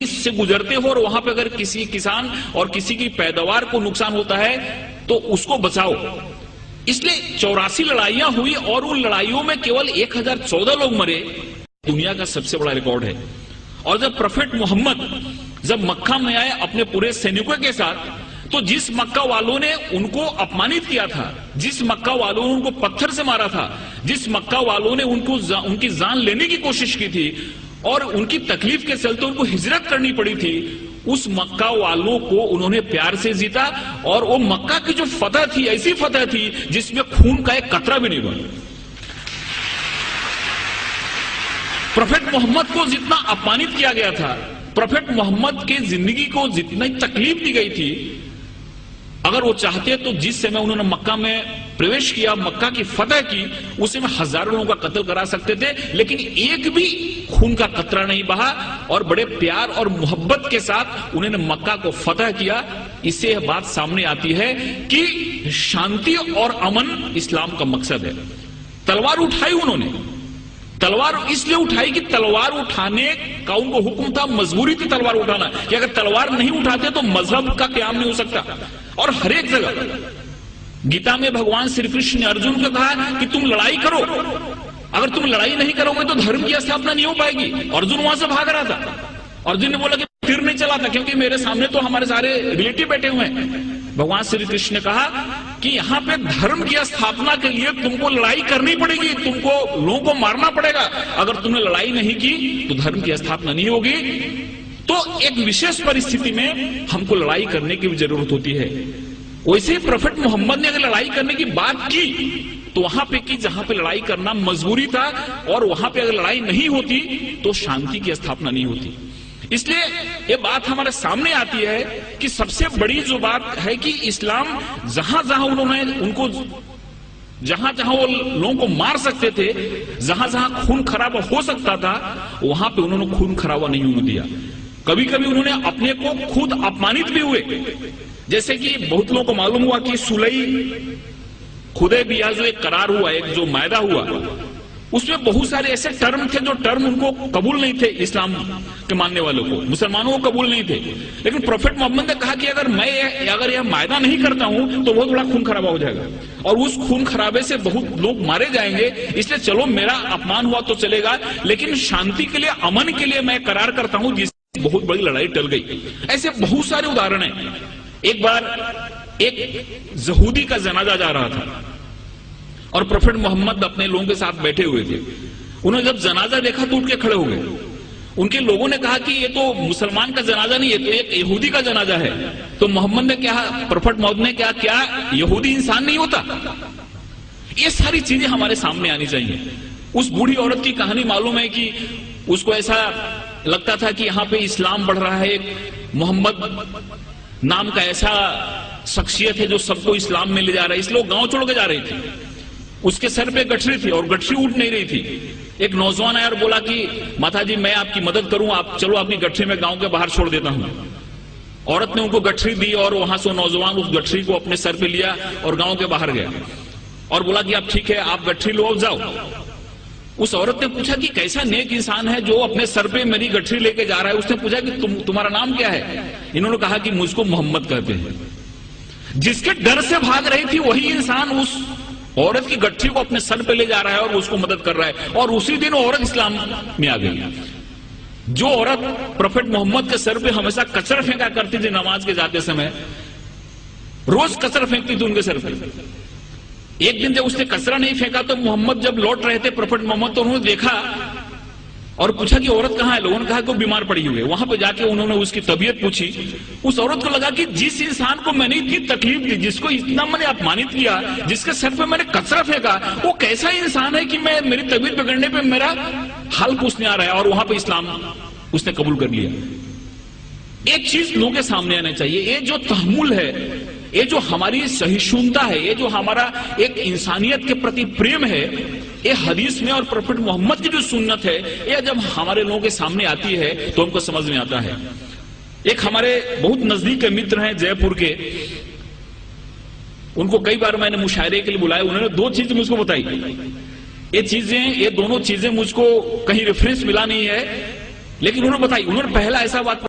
سے گزرتے ہو اور وہاں پہ اگر کسی کسان اور کسی کی پیداوار کو نقصان ہوتا ہے تو اس کو بچاؤ. اس لیے 84 لڑائیاں ہوئی اور ان لڑائیوں میں کیول 1014 لوگ مرے. دنیا کا سب سے بڑا ریکارڈ ہے. اور جب پروفیٹ محمد جب مکہ میں آئے اپنے پورے سینکوں کے ساتھ، تو جس مکہ والوں نے ان کو اپمانت کیا تھا، جس مکہ والوں نے ان کو پتھر سے مارا تھا، جس مکہ والوں نے ان کی جان لینے کی کوشش کی تھی اور ان کی تکلیف کے چلتے ان کو ہجرت کرنی پڑی تھی، اس مکہ والوں کو انہوں نے پیار سے جیتا. اور وہ مکہ کی جو فتح تھی ایسی فتح تھی جس میں خون کا ایک قطرہ بھی نہیں بنا. پروفیٹ محمد کو جتنا اپمانت کیا گیا تھا، پروفیٹ محمد کے زندگی کو جتنی تکلیف دی گئی تھی، اگر وہ چاہتے تو جس سمے انہوں نے مکہ میں پرویش کیا، مکہ کی فتح کی، اسے میں ہزاروں لوگوں کا قتل کرا سکتے تھے، لیکن ایک بھی خون کا قطرہ نہیں بہا اور بڑے پیار اور محبت کے ساتھ انہوں نے مکہ کو فتح کیا. اس سے یہ بات سامنے آتی ہے کہ شانتی اور امن اسلام کا مقصد ہے. تلوار اٹھائی انہوں نے، تلوار اس لیے اٹھائی کہ تلوار اٹھانے کا ان کو حکم تھا، مجبوری تھی تلوار اٹھانا، کہ اگر تلوار نہیں اٹھاتے تو مذہب کا قیام نہیں ہو سکتا. اور ہر ایک جگہ گیتا میں بھگوان شری کرشن نے ارجن کو کہا کہ تم لڑائی کرو، اگر تم لڑائی نہیں کرو گے تو دھرم کی استھاپنا نہیں ہو پائے گی. ارجن وہاں سے بھاگ رہا تھا. ارجن نے بولا کہ پھر نہیں چلا تھا کیونکہ میرے سامنے تو ہمارے سارے ریلیٹو بیٹھے ہوئے ہیں. بھگوان شری کرشن نے کہا کہ یہاں پہ دھرم کی استھاپنا کے لیے تم کو لڑائی کرنی پڑے گی، تم کو لوگوں کو مارنا پڑے گا. اگر تم نے لڑائی نہیں کی تو دھرم کی استھاپنا نہیں ہوگی. تو ایک وشیش پرستھتی میں ہم کو لڑائی کرنے کی بھی ضرورت ہوتی ہے. ویسے پروفیٹ محمد نے اگر لڑائی کرنے کی بات کی تو وہاں پہ کی جہاں پہ لڑائی کرنا مجبوری تھا، اور وہاں پہ اگر لڑائی نہیں ہوتی تو شانتی کی استھاپنا نہیں ہوتی. اس لیے یہ بات ہمارے سامنے آتی ہے کہ سب سے بڑی جو بات ہے کہ اسلام جہاں جہاں انہوں نے ان کو جہاں جہاں وہ لوگوں کو مار سکتے تھے، جہاں جہاں خون خرابہ ہو سکتا تھا، وہاں پہ انہوں نے خون خرابہ نہیں ہونے دیا. کبھی کبھی انہوں نے اپنے کو خود اپمانت بھی ہوئے. جیسے کہ بہت لوگوں کو معلوم ہوا کہ صلح حدیبیہ جو ایک قرار ہوا، ایک جو معاہدہ ہوا، اس میں بہت سارے ایسے ٹرم تھے جو ٹرم ان کو قبول نہیں تھے، اسلام کے ماننے والوں کو، مسلمانوں کو قبول نہیں تھے. لیکن پروفیٹ محمد نے کہا کہ اگر میں یہ معاہدہ نہیں کرتا ہوں تو بہت بڑا خون خرابہ ہو جائے گا اور اس خون خرابے سے بہت لوگ مارے جائیں گے. اس لیے چلو میرا اپمان ہوا تو چلے گا، لیکن شانتی کے لیے، امن کے لیے میں قرار کرتا ہوں، جس سے بہت بڑی لڑائی ٹل گئی. ایسے بہت سارے ادھارن ہیں. ایک بار ایک یہودی کا جنازہ جا رہا تھا اور پروفیٹ محمد اپنے لوگوں کے ساتھ بیٹھے ہوئے تھے. انہوں نے جب جنازہ دیکھا تو اٹھ کے کھڑے ہو گئے. ان کے لوگوں نے کہا کہ یہ تو مسلمان کا جنازہ نہیں، یہ تو ایک یہودی کا جنازہ ہے. تو محمد نے کہا، پروفیٹ محمد نے کہا، کیا یہودی انسان نہیں ہوتا؟ یہ ساری چیزیں ہمارے سامنے آنی چاہیے. اس بوڑھی عورت کی کہانی معلوم ہے کہ اس کو ایسا لگتا تھا کہ یہاں پہ اسلام بڑھ رہا ہے. ایک محمد نام کا ایسا شخصیت ہے جو سب کو اسلام میں لے جا رہا ہے، اس لوگ گاؤں چھوڑ کے جا رہی تھی. اس کے سر پہ گٹھری تھی اور گٹھری اٹھ نہیں رہی تھی. ایک نوجوان آیا اور بولا کہ ماتا جی میں آپ کی مدد کروں، آپ چلو اپنی گٹھری میں گاؤں کے باہر چھوڑ دیتا ہوں. عورت نے ان کو گٹھری دی اور وہاں سے نوجوان اس گٹھری کو اپنے سر پہ لیا اور گاؤں کے باہر گیا اور بولا کہ اب ٹھیک ہے آپ گٹھری لو، جاؤ. اس عورت نے پوچھا کہ کیسا نیک انسان ہے جو اپنے سر پہ میری گٹھری لے کے جا رہا ہے. اس نے پوچھا کہ تمہارا نام کیا ہے؟ انہوں نے کہا کہ مجھ کو محمد کہتے ہیں. جس کے ڈر سے بھاگ رہی تھی وہی انسان اس عورت کی گٹھی کو اپنے سر پہ لے جا رہا ہے اور اس کو مدد کر رہا ہے. اور اسی دن عورت اسلام میں آ گئی. جو عورت پروفیٹ محمد کے سر پہ ہمیشہ کچرا پھینکا کرتی تھی نماز کے جاتے سمے، روز کچرا پھینکتی تھی ان کے سر پہ. ایک دن جب اس نے کچرا نہیں پھینکا تو محمد جب لوٹ رہے تھے پروفیٹ محمد، تو انہوں نے دیکھا اور پوچھا کہ عورت کہاں ہے؟ لوگوں نے کہا کہ وہ بیمار پڑی ہوئی ہے. وہاں پہ جا کے انہوں نے اس کی طبیعت پوچھی. اس عورت کو لگا کہ جس انسان کو میں نے اتنی تکلیف دی، جس کو اتنا میں نے اپمانت کیا، جس کے سر پہ میں نے کچرا پھینکا، وہ کیسا انسان ہے کہ میری طبیعت بگڑنے پہ میرا حال پوچھنے آ رہا ہے. اور وہاں پہ اسلام اس نے قبول کر لیا. ایک چیز لوگوں کے سامنے آنا چاہیے، یہ جو تحمل ہے، یہ جو ہماری سہیشونتا ہے، یہ جو ہمارا ایک انسانیت کے پرتی پریم ہے، یہ حدیث میں اور پروفیٹ محمد کی جو سنت ہے، یہ جب ہمارے لوگوں کے سامنے آتی ہے تو ہم کو سمجھ میں آتا ہے. ایک ہمارے بہت نزدیک کے متر ہیں جے پور کے، ان کو کئی بار میں نے مشاعرے کے لیے بلایا. انہوں نے دو چیزیں مجھ کو بتائی. یہ دونوں چیزیں مجھ کو کہیں ریفرنس ملا نہیں ہے، لیکن انہوں نے بتائی. انہوں نے پہلا ایسا بات